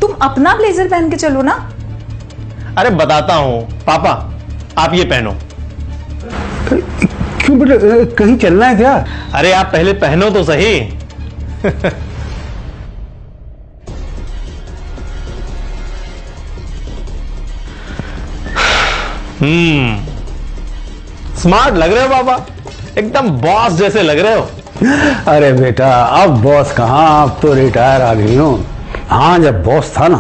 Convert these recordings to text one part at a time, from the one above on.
तुम अपना ब्लेजर पहन के चलो ना। अरे बताता हूं पापा, आप ये पहनो। क्यों बेटा, कहीं चलना है क्या? अरे आप पहले पहनो तो सही। स्मार्ट लग रहे हो पापा, एकदम बॉस जैसे लग रहे हो। अरे बेटा, अब बॉस कहाँ, अब तो रिटायर आ गई हूँ। हाँ, जब बॉस था ना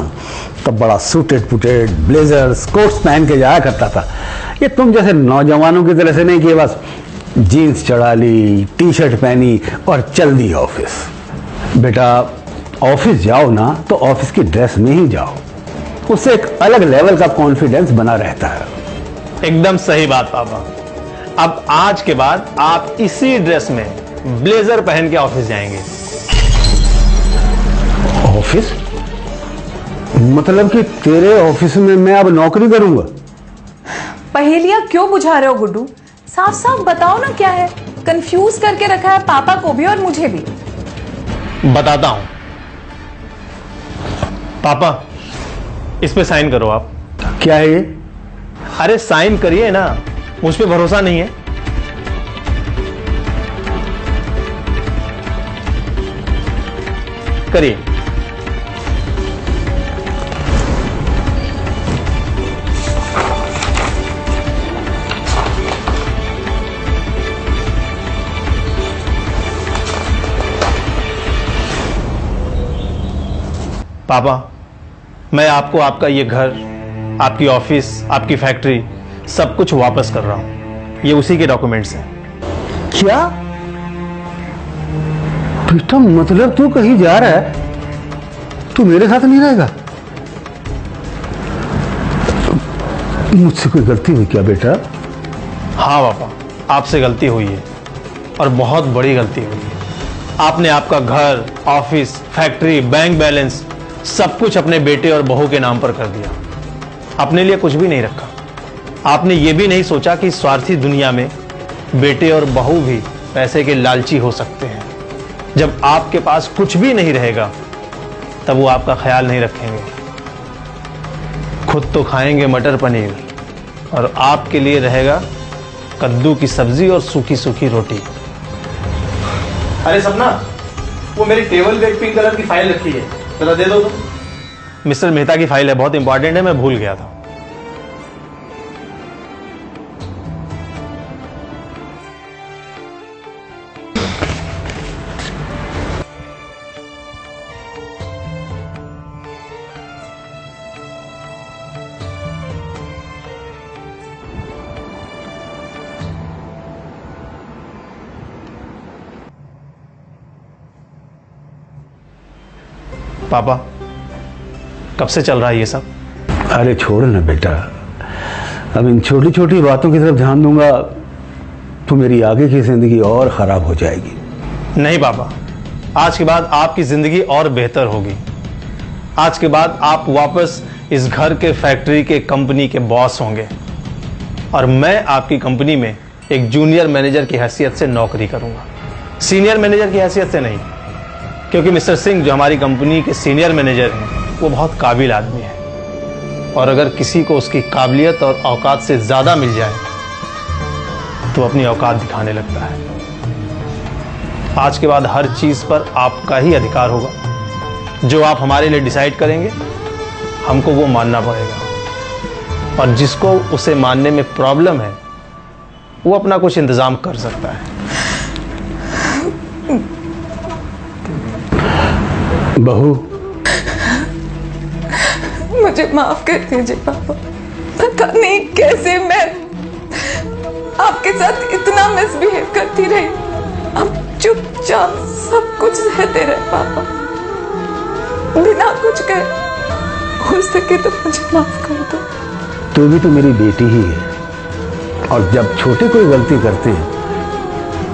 तब बड़ा सूटेड पुटेड ब्लेजर कोट्स पहन के जाया करता था। ये तुम जैसे नौजवानों की तरह से नहीं कि बस जीन्स चढ़ा ली, टी शर्ट पहनी और चल दी ऑफिस। बेटा, ऑफिस जाओ ना तो ऑफिस की ड्रेस में ही जाओ, उससे एक अलग लेवल का कॉन्फिडेंस बना रहता है। एकदम सही बात पापा। अब आज के बाद आप इसी ड्रेस में ब्लेजर पहन के ऑफिस जाएंगे। ऑफिस? मतलब कि तेरे ऑफिस में मैं अब नौकरी करूंगा? पहेलियां क्यों बुझा रहे हो गुड्डू? साफ साफ बताओ ना क्या है। कंफ्यूज करके रखा है पापा को भी और मुझे भी। बताता हूं पापा, इस पे साइन करो आप। क्या है ये? अरे साइन करिए ना, मुझ पे भरोसा नहीं है? करिए। पापा, मैं आपको आपका ये घर, आपकी ऑफिस, आपकी फैक्ट्री सब कुछ वापस कर रहा हूं। ये उसी के डॉक्यूमेंट्स हैं। क्या बेटा, मतलब तू कहीं जा रहा है? तू मेरे साथ नहीं रहेगा? मुझसे कोई गलती हुई क्या बेटा? हाँ पापा, आपसे गलती हुई है और बहुत बड़ी गलती हुई है। आपने आपका घर, ऑफिस, फैक्ट्री, बैंक बैलेंस सब कुछ अपने बेटे और बहू के नाम पर कर दिया। अपने लिए कुछ भी नहीं रखा। आपने ये भी नहीं सोचा कि स्वार्थी दुनिया में बेटे और बहू भी पैसे के लालची हो सकते हैं। जब आपके पास कुछ भी नहीं रहेगा तब वो आपका ख्याल नहीं रखेंगे। खुद तो खाएंगे मटर पनीर और आपके लिए रहेगा कद्दू की सब्जी और सूखी सूखी रोटी। अरे सपना, वो मेरी टेबल पे एक पिंक कलर की फाइल रखी है, जरा दे दो तुम। मिस्टर मेहता की फाइल है, बहुत इंपॉर्टेंट है, मैं भूल गया था। पापा, कब से चल रहा है ये सब? अरे छोड़ ना बेटा, अब इन छोटी छोटी बातों की तरफ ध्यान दूंगा तो मेरी आगे की जिंदगी और खराब हो जाएगी। नहीं पापा, आज के बाद आपकी जिंदगी और बेहतर होगी। आज के बाद आप वापस इस घर के, फैक्ट्री के, कंपनी के बॉस होंगे और मैं आपकी कंपनी में एक जूनियर मैनेजर की हैसियत से नौकरी करूंगा, सीनियर मैनेजर की हैसियत से नहीं। क्योंकि मिस्टर सिंह जो हमारी कंपनी के सीनियर मैनेजर हैं वो बहुत काबिल आदमी है और अगर किसी को उसकी काबिलियत और औकात से ज़्यादा मिल जाए तो अपनी औकात दिखाने लगता है। आज के बाद हर चीज़ पर आपका ही अधिकार होगा। जो आप हमारे लिए डिसाइड करेंगे हमको वो मानना पड़ेगा और जिसको उसे मानने में प्रॉब्लम है वो अपना कुछ इंतज़ाम कर सकता है। बहू, मुझे माफ कर दीजिए पापा। पता नहीं कैसे मैं आपके साथ इतना मिसबिहेव करती रही। अब चुपचाप सब कुछ सहते रहे पापा, बिना कुछ कहे। हो सके तो मुझे माफ कर दो। तू भी तो मेरी बेटी ही है और जब छोटे कोई गलती करते हैं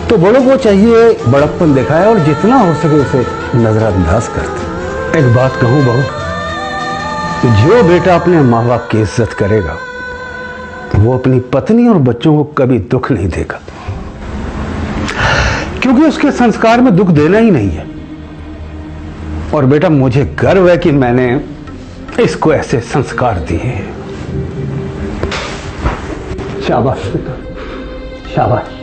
तो बड़ों को चाहिए बड़प्पन दिखाए और जितना हो सके उसे नजरअंदाज करते। एक बात कहूं बहू, जो बेटा अपने माँ बाप की इज्जत करेगा वो अपनी पत्नी और बच्चों को कभी दुख नहीं देगा, क्योंकि उसके संस्कार में दुख देना ही नहीं है। और बेटा, मुझे गर्व है कि मैंने इसको ऐसे संस्कार दिए। शाबाश बेटा, शाबाश।